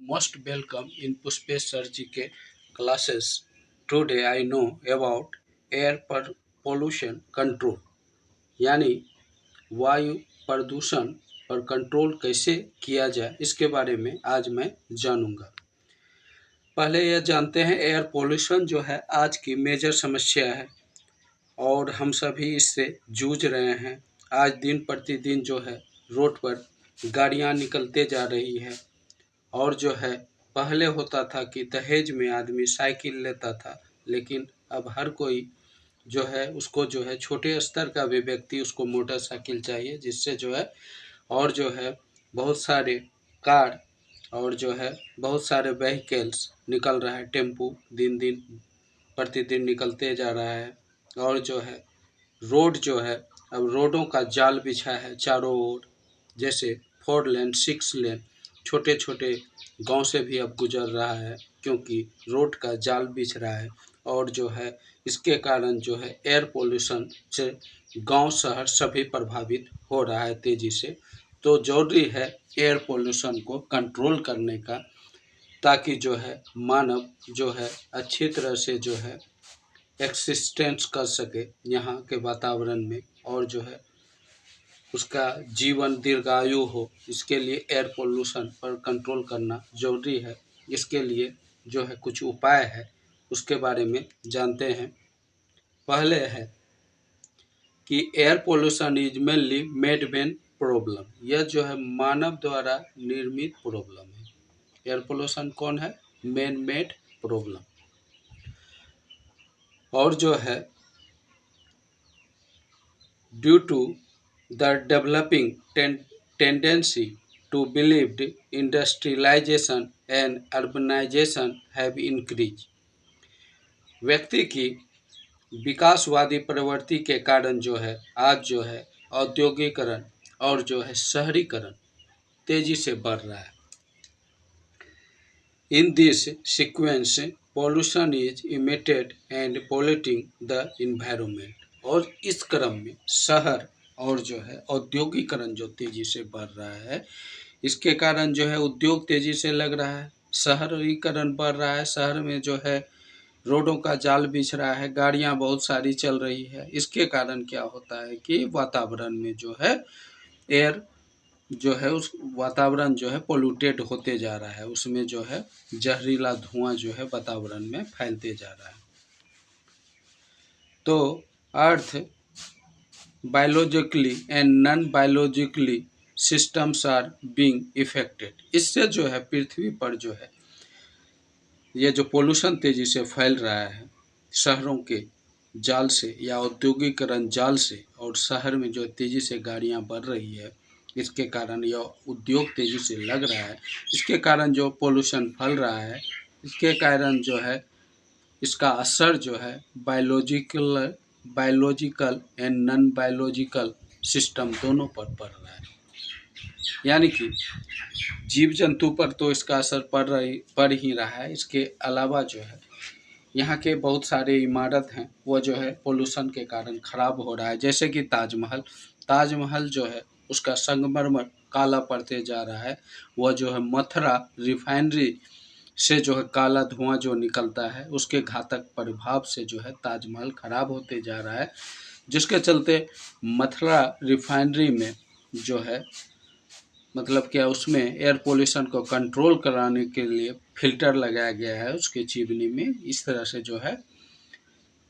Most welcome in Puspesh Surgical classes. Today I know about air pollution control यानी वायु प्रदूषण पर control कैसे किया जाए इसके बारे में आज मैं जानूंगा। पहले यह जानते हैं एयर पोल्यूशन जो है आज की मेजर समस्या है और हम सभी इससे जूझ रहे हैं। आज दिन प्रतिदिन जो है रोड पर गाड़ियां निकलते जा रही है और जो है पहले होता था कि दहेज में आदमी साइकिल लेता था, लेकिन अब हर कोई जो है उसको जो है छोटे स्तर का भी व्यक्ति उसको मोटरसाइकिल चाहिए, जिससे जो है और जो है बहुत सारे कार और जो है बहुत सारे व्हीकल्स निकल रहा है। टेम्पू दिन दिन प्रतिदिन निकलते जा रहा है और जो है रोड जो है अब रोडों का जाल बिछा है चारों ओर, जैसे 4 लेन 6 लेन छोटे छोटे गांव से भी अब गुजर रहा है क्योंकि रोड का जाल बिछ रहा है। और जो है इसके कारण जो है एयर पोल्यूशन से गांव शहर सभी प्रभावित हो रहा है तेज़ी से। तो जरूरी है एयर पोल्यूशन को कंट्रोल करने का, ताकि जो है मानव जो है अच्छी तरह से जो है एक्सिस्टेंस कर सके यहाँ के वातावरण में और जो है उसका जीवन दीर्घायु हो। इसके लिए एयर पोल्यूशन पर कंट्रोल करना ज़रूरी है। इसके लिए जो है कुछ उपाय है, उसके बारे में जानते हैं। पहले है कि air pollution is mainly made man problem. यह जो है मानव द्वारा निर्मित प्रॉब्लम है। एयर पोल्यूशन कौन है? Man made problem. और जो है due to the developing tendency to believe industrialization and urbanization have increased। व्यक्ति की विकासवादी प्रवृत्ति के कारण जो है आज जो है औद्योगिकरण और जो है शहरीकरण तेजी से बढ़ रहा है। In this sequence pollution is emitted and polluting the environment। और इस क्रम में शहर और जो है औद्योगिकरण जो तेजी से बढ़ रहा है, इसके कारण जो है उद्योग तेजी से लग रहा है, शहरीकरण बढ़ रहा है, शहर में जो है रोडों का जाल बिछ रहा है, गाड़ियां बहुत सारी चल रही है। इसके कारण क्या होता है कि वातावरण में जो है एयर जो है उस वातावरण जो है पोल्यूटेड होते जा रहा है, उसमें जो है जहरीला धुआं जो है वातावरण में फैलते जा रहा है। तो earth biologically and non biologically systems are being affected. इससे जो है पृथ्वी पर जो है ये जो पोल्यूशन तेजी से फैल रहा है शहरों के जाल से या औद्योगिकरण जाल से, और शहर में जो तेजी से गाड़ियां बढ़ रही है, इसके कारण यह उद्योग तेजी से लग रहा है, इसके कारण जो पोल्यूशन फैल रहा है, इसके कारण जो है इसका असर जो है biological and non biological system दोनों पर पड़ रहा है। यानी कि जीव जंतु पर तो इसका असर पड़ ही रहा है। इसके अलावा जो है यहाँ के बहुत सारे इमारत हैं वो जो है पोल्यूशन के कारण ख़राब हो रहा है, जैसे कि ताजमहल जो है उसका संगमरमर काला पड़ते जा रहा है। वह जो है मथुरा रिफाइनरी से जो है काला धुआं जो निकलता है उसके घातक प्रभाव से जो है ताजमहल खराब होते जा रहा है, जिसके चलते मथुरा रिफाइनरी में जो है मतलब क्या उसमें एयर पोल्यूशन को कंट्रोल कराने के लिए फिल्टर लगाया गया है उसके चिमनी में। इस तरह से जो है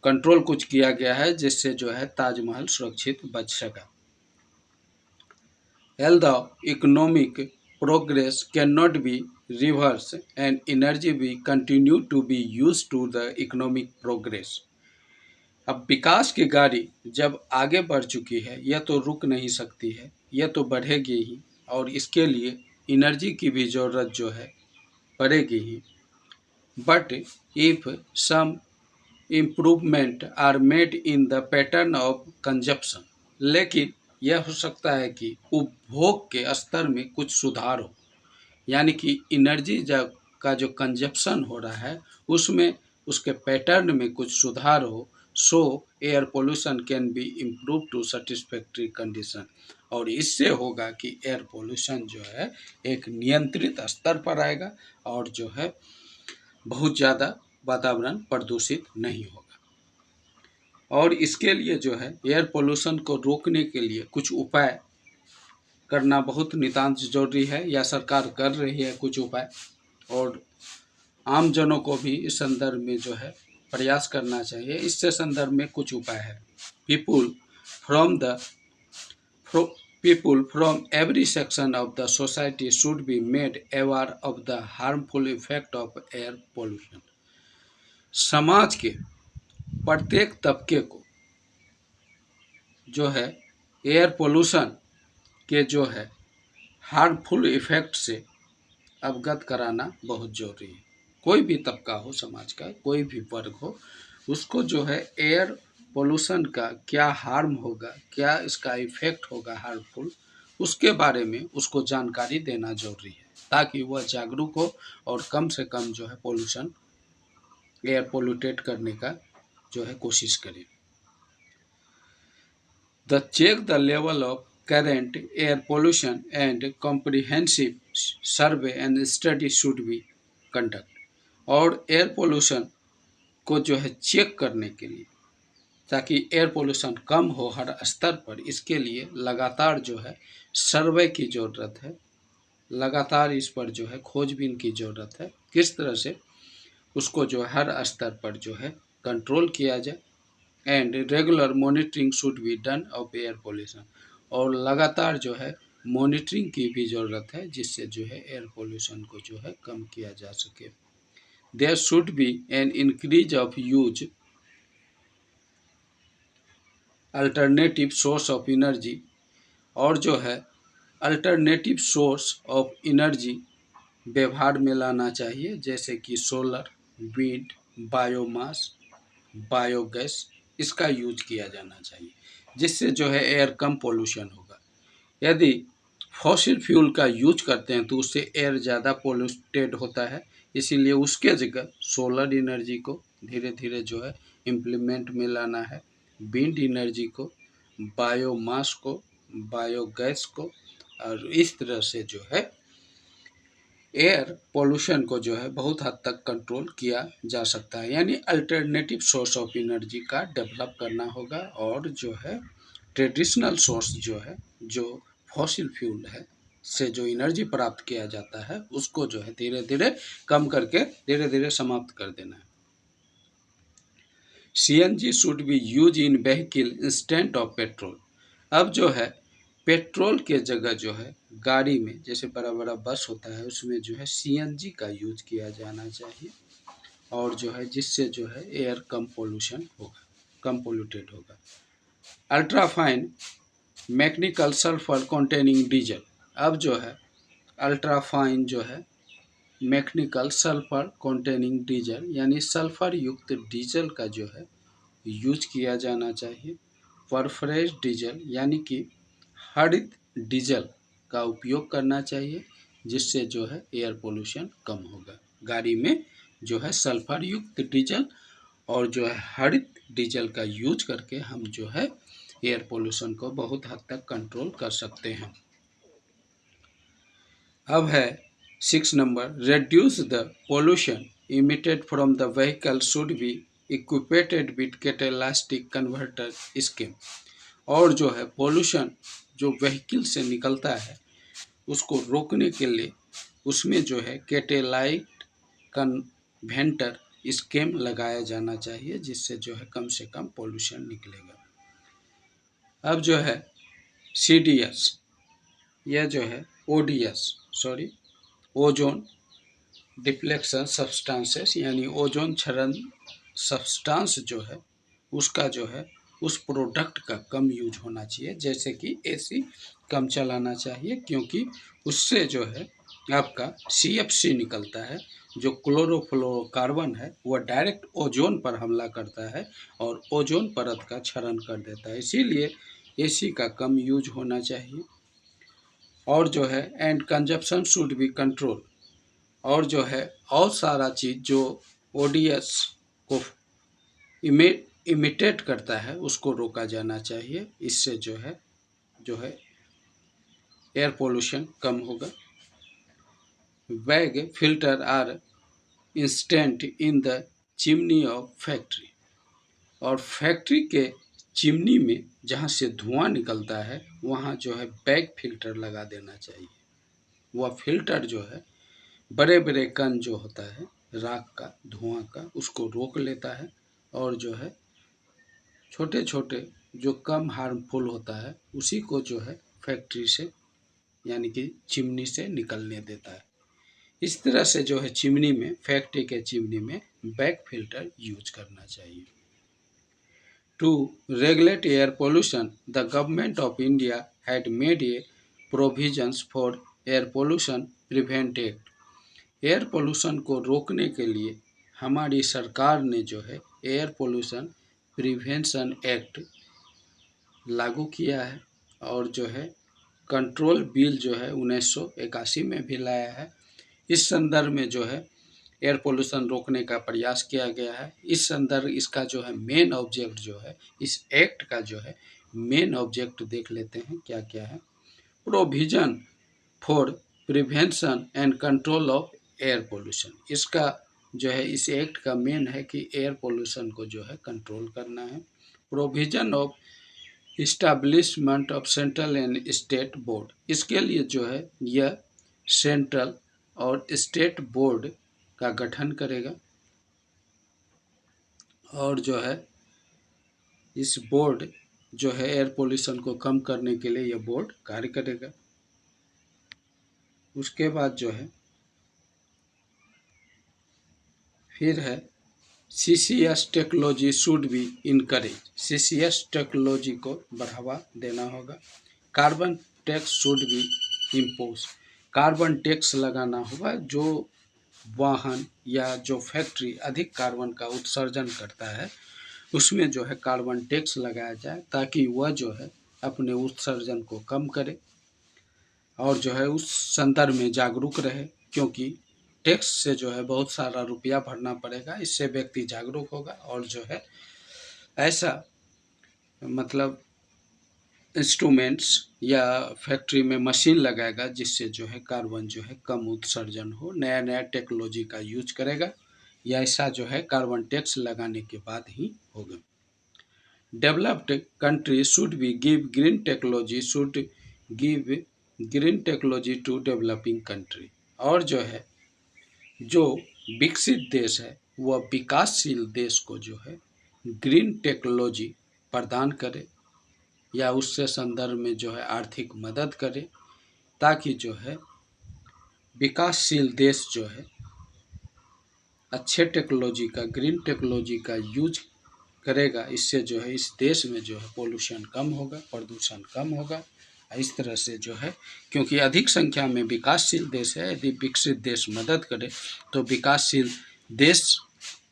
कंट्रोल कुछ किया गया है जिससे जो है ताजमहल सुरक्षित बच सका। The economic progress cannot be reversed and energy we continue to be used to the economic progress। अब विकास की गाड़ी जब आगे बढ़ चुकी है यह तो रुक नहीं सकती है, यह तो बढ़ेगी ही, और इसके लिए एनर्जी की भी ज़रूरत जो है पड़ेगी ही। But if some improvement are made in the pattern of consumption. लेकिन यह हो सकता है कि उपभोग के स्तर में कुछ सुधार हो, यानी कि एनर्जी का जो कंजप्शन हो रहा है उसमें उसके पैटर्न में कुछ सुधार हो, so air pollution can be improve to satisfactory condition. और इससे होगा कि एयर पोल्यूशन जो है एक नियंत्रित स्तर पर आएगा और जो है बहुत ज़्यादा वातावरण प्रदूषित नहीं होगा। और इसके लिए जो है एयर पोल्यूशन को रोकने के लिए कुछ उपाय करना बहुत नितांत जरूरी है, या सरकार कर रही है कुछ उपाय, और आम जनों को भी इस संदर्भ में जो है प्रयास करना चाहिए। इससे संदर्भ में कुछ उपाय है। People from the people from every section of the society should be made aware of the harmful effect of air pollution। समाज के प्रत्येक तबके को जो है एयर पोल्यूशन के जो है हार्मफुल इफेक्ट से अवगत कराना बहुत जरूरी है। कोई भी तबका हो समाज का, कोई भी वर्ग हो, उसको जो है एयर पोल्यूशन का क्या हार्म होगा, क्या इसका इफेक्ट होगा हार्मफुल, उसके बारे में उसको जानकारी देना जरूरी है, ताकि वह जागरूक हो और कम से कम जो है पोल्यूशन, एयर पोल्यूटेट करने का जो है कोशिश करे। The check the level of current air pollution and comprehensive survey and study should be conduct। और एयर पोल्यूशन को जो है चेक करने के लिए, ताकि एयर पोल्यूशन कम हो हर स्तर पर, इसके लिए लगातार जो है सर्वे की ज़रूरत है। लगातार इस पर जो है खोजबीन की ज़रूरत है, किस तरह से उसको जो है हर स्तर पर जो है कंट्रोल किया जाए। And regular monitoring should be done of air pollution. और लगातार जो है मॉनिटरिंग की भी ज़रूरत है, जिससे जो है एयर पोल्यूशन को जो है कम किया जा सके। There should be an increase of use alternative source of energy. और जो है अल्टरनेटिव सोर्स ऑफ एनर्जी व्यवहार में लाना चाहिए, जैसे कि सोलर, विंड, बायोमास, बायोगैस, इसका यूज किया जाना चाहिए, जिससे जो है एयर कम पोल्यूशन होगा। यदि फॉसिल फ्यूल का यूज करते हैं तो उससे एयर ज़्यादा पोल्यूटेड होता है, इसीलिए उसके जगह सोलर एनर्जी को धीरे धीरे जो है इम्प्लीमेंट में लाना है, विंड एनर्जी को, बायोमास को, बायोगैस को, और इस तरह से जो है एयर पोल्यूशन को जो है बहुत हद तक कंट्रोल किया जा सकता है। यानी अल्टरनेटिव सोर्स ऑफ एनर्जी का डेवलप करना होगा, और जो है ट्रेडिशनल सोर्स जो है, जो फॉसिल फ्यूल है से जो एनर्जी प्राप्त किया जाता है, उसको जो है धीरे धीरे कम करके धीरे धीरे समाप्त कर देना है। CNG should be use in vehicle instant of petrol. अब जो है पेट्रोल के जगह जो है गाड़ी में, जैसे बड़ा बड़ा बस होता है, उसमें जो है CNG का यूज किया जाना चाहिए, और जो है जिससे जो है एयर कम पोल्यूशन होगा, कम पोल्यूटेड होगा। Ultrafine mechanical sulphur containing diesel. अब जो है अल्ट्राफाइन जो है मैकेनिकल सल्फर कंटेनिंग डीजल, यानी सल्फर युक्त डीजल का जो है यूज किया जाना चाहिए। परफ्रेज डीजल यानी कि हरित डीजल का उपयोग करना चाहिए, जिससे जो है एयर पोल्यूशन कम होगा। गाड़ी में जो है सल्फर युक्त डीजल और जो है हरित डीजल का यूज करके हम जो है एयर पोल्यूशन को बहुत हद तक कंट्रोल कर सकते हैं। अब है 6 number, reduce the pollution emitted from the vehicle should be equipped with catalytic converter scheme. और जो है पोल्यूशन जो व्हीकल से निकलता है उसको रोकने के लिए उसमें जो है कैटालाइट कन्वर्टर स्कीम लगाया जाना चाहिए, जिससे जो है कम से कम पोल्यूशन निकलेगा। अब जो है CDS, यह जो है ओजोन डिप्लेक्शन सब्सटेंसेस, यानी ओजोन क्षरण सब्सटेंस जो है उसका जो है उस प्रोडक्ट का कम यूज होना चाहिए, जैसे कि AC कम चलाना चाहिए, क्योंकि उससे जो है आपका CFC निकलता है, जो क्लोरोफ्लोरोकार्बन है, वह डायरेक्ट ओजोन पर हमला करता है और ओजोन परत का क्षरण कर देता है। इसीलिए AC का कम यूज होना चाहिए। और जो है and consumption should be control. और जो है और सारा चीज़ जो ODS को इमिटेट करता है उसको रोका जाना चाहिए। इससे जो है एयर पोल्यूशन कम होगा। Bag filter are instant in the chimney of factory, और फैक्ट्री के चिमनी में जहाँ से धुआं निकलता है वहाँ जो है बैग फिल्टर लगा देना चाहिए। वह फिल्टर जो है बड़े बड़े कण जो होता है राख का, धुआं का, उसको रोक लेता है, और जो है छोटे छोटे जो कम हार्मफुल होता है उसी को जो है फैक्ट्री से यानी कि चिमनी से निकलने देता है। इस तरह से जो है चिमनी में, फैक्ट्री के चिमनी में बैग फिल्टर यूज करना चाहिए। To regulate air pollution, the government of India had made a provisions for Air Pollution Prevent Act। Air pollution को रोकने के लिए हमारी सरकार ने जो है एयर पोल्यूशन प्रिवेंशन एक्ट लागू किया है, और जो है कंट्रोल बिल जो है 1981 में भी लाया है। इस संदर्भ में जो है एयर पोल्यूशन रोकने का प्रयास किया गया है। इस संदर्भ इसका जो है मेन ऑब्जेक्ट जो है, इस एक्ट का जो है मेन ऑब्जेक्ट देख लेते हैं क्या क्या है। Provision for prevention and control of air pollution, इसका जो है इस एक्ट का मेन है कि एयर पोल्यूशन को जो है कंट्रोल करना है। Provision of establishment of central and state board, इसके लिए जो है यह सेंट्रल और स्टेट बोर्ड का गठन करेगा, और जो है इस बोर्ड जो है एयर पोल्यूशन को कम करने के लिए यह बोर्ड कार्य करेगा। उसके बाद जो है फिर है CCS technology should be encourage, CCS technology को बढ़ावा देना होगा। Carbon tax should be impose, carbon tax लगाना होगा। जो वाहन या जो फैक्ट्री अधिक कार्बन का उत्सर्जन करता है उसमें जो है कार्बन टैक्स लगाया जाए, ताकि वह जो है अपने उत्सर्जन को कम करे और जो है उस संदर्भ में जागरूक रहे, क्योंकि टैक्स से जो है बहुत सारा रुपया भरना पड़ेगा। इससे व्यक्ति जागरूक होगा और जो है ऐसा मतलब इंस्ट्रूमेंट्स या फैक्ट्री में मशीन लगाएगा जिससे जो है कार्बन जो है कम उत्सर्जन हो। नया नया टेक्नोलॉजी का यूज करेगा, या ऐसा जो है कार्बन टैक्स लगाने के बाद ही होगा। Developed country should be give green technology, should give green technology to developing country, और जो है जो विकसित देश है वह विकासशील देश को जो है ग्रीन टेक्नोलॉजी प्रदान करे या उससे संदर्भ में जो है आर्थिक मदद करे, ताकि जो है विकासशील देश जो है अच्छे टेक्नोलॉजी का, ग्रीन टेक्नोलॉजी का यूज करेगा। इससे जो है इस देश में जो है पोल्यूशन कम होगा, प्रदूषण कम होगा। इस तरह से जो है, क्योंकि अधिक संख्या में विकासशील देश है, यदि विकसित देश मदद करे तो विकासशील देश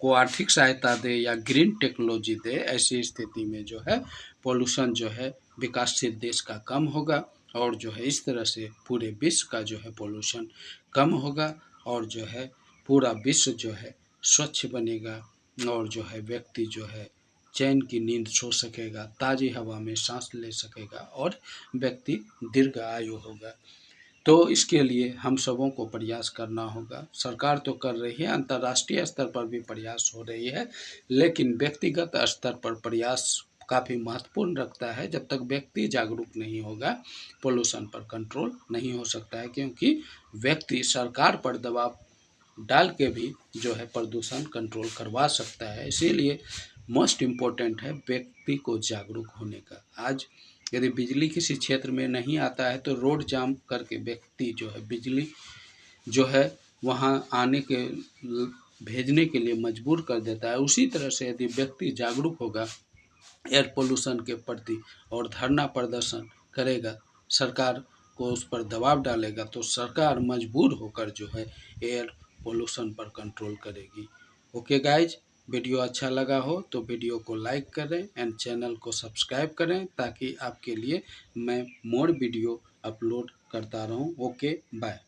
को आर्थिक सहायता दे या ग्रीन टेक्नोलॉजी दे, ऐसी स्थिति में जो है पोल्यूशन जो है विकासशील देश का कम होगा, और जो है इस तरह से पूरे विश्व का जो है पोल्यूशन कम होगा, और जो है पूरा विश्व जो है स्वच्छ बनेगा, और जो है व्यक्ति जो है चैन की नींद सो सकेगा, ताज़ी हवा में सांस ले सकेगा, और व्यक्ति दीर्घ आयु होगा। तो इसके लिए हम सबों को प्रयास करना होगा। सरकार तो कर रही है, अंतर्राष्ट्रीय स्तर पर भी प्रयास हो रही है, लेकिन व्यक्तिगत स्तर पर प्रयास काफ़ी महत्वपूर्ण रखता है। जब तक व्यक्ति जागरूक नहीं होगा पोल्यूशन पर कंट्रोल नहीं हो सकता है, क्योंकि व्यक्ति सरकार पर दबाव डाल के भी जो है प्रदूषण कंट्रोल करवा सकता है। इसीलिए मोस्ट इम्पोर्टेंट है व्यक्ति को जागरूक होने का। आज यदि बिजली किसी क्षेत्र में नहीं आता है तो रोड जाम करके व्यक्ति जो है बिजली जो है वहाँ आने के भेजने के लिए मजबूर कर देता है। उसी तरह से यदि व्यक्ति जागरूक होगा एयर पोल्यूशन के प्रति और धरना प्रदर्शन करेगा, सरकार को उस पर दबाव डालेगा, तो सरकार मजबूर होकर जो है एयर पोल्यूशन पर कंट्रोल करेगी। ओके गाइज, वीडियो अच्छा लगा हो तो वीडियो को लाइक करें एंड चैनल को सब्सक्राइब करें, ताकि आपके लिए मैं मोर वीडियो अपलोड करता रहूं। Okay bye.